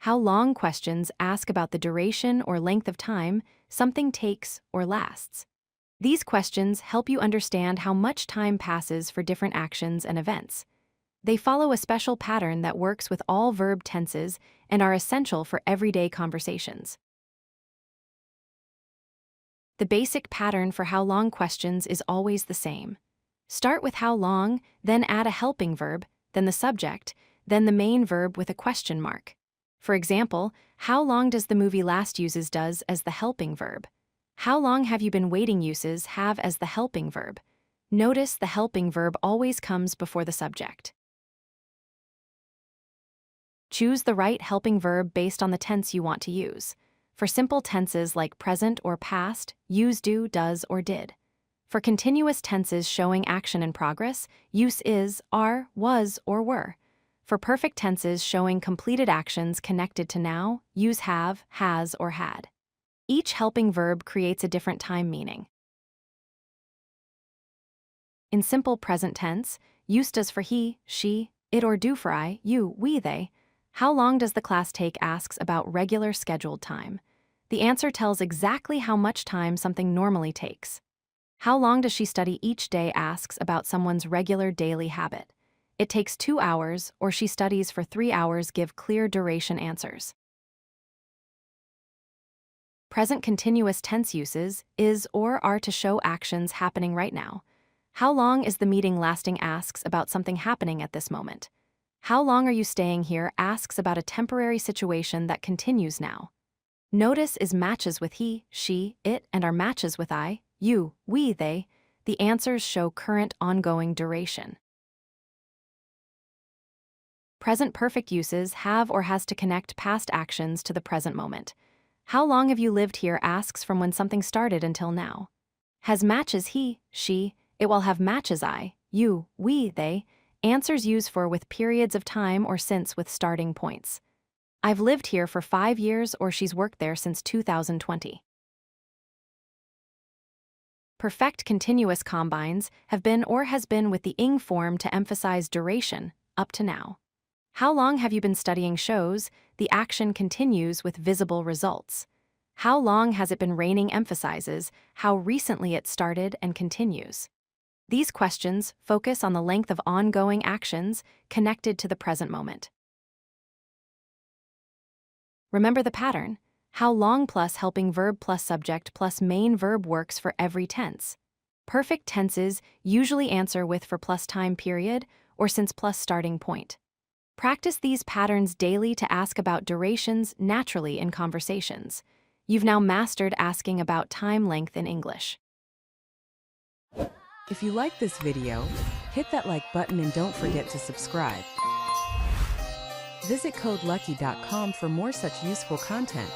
How long questions ask about the duration or length of time something takes or lasts. These questions help you understand how much time passes for different actions and events. They follow a special pattern that works with all verb tenses and are essential for everyday conversations. The basic pattern for how long questions is always the same. Start with how long, then add a helping verb, then the subject, then the main verb with a question mark. For example, how long does the movie last uses does as the helping verb. How long have you been waiting uses have as the helping verb. Notice the helping verb always comes before the subject. Choose the right helping verb based on the tense you want to use. For simple tenses like present or past, use do, does, or did. For continuous tenses showing action in progress, use is, are, was, or were. For perfect tenses showing completed actions connected to now, use have, has, or had. Each helping verb creates a different time meaning. In simple present tense, use does for he, she, it or do for I, you, we, they. How long does the class take asks about regular scheduled time. The answer tells exactly how much time something normally takes. How long does she study each day asks about someone's regular daily habit. It takes 2 hours, or she studies for 3 hours give clear duration answers. Present continuous tense uses is or are to show actions happening right now. How long is the meeting lasting asks about something happening at this moment. How long are you staying here asks about a temporary situation that continues now. Notice is matches with he, she, it, and are matches with I, you, we, they. The answers show current ongoing duration. Present perfect uses have or has to connect past actions to the present moment. How long have you lived here asks from when something started until now. Has matches he, she, it will have matches I, you, we, they. Answers use for with periods of time or since with starting points. I've lived here for 5 years or she's worked there since 2020. Perfect continuous combines have been or has been with the ing form to emphasize duration, up to now. How long have you been studying shows? The action continues with visible results. How long has it been raining emphasizes how recently it started and continues. These questions focus on the length of ongoing actions connected to the present moment. Remember the pattern. How long plus helping verb plus subject plus main verb works for every tense. Perfect tenses usually answer with for plus time period or since plus starting point. Practice these patterns daily to ask about durations naturally in conversations. You've now mastered asking about time length in English. If you like this video, hit that like button and don't forget to subscribe. Visit codelucky.com for more such useful content.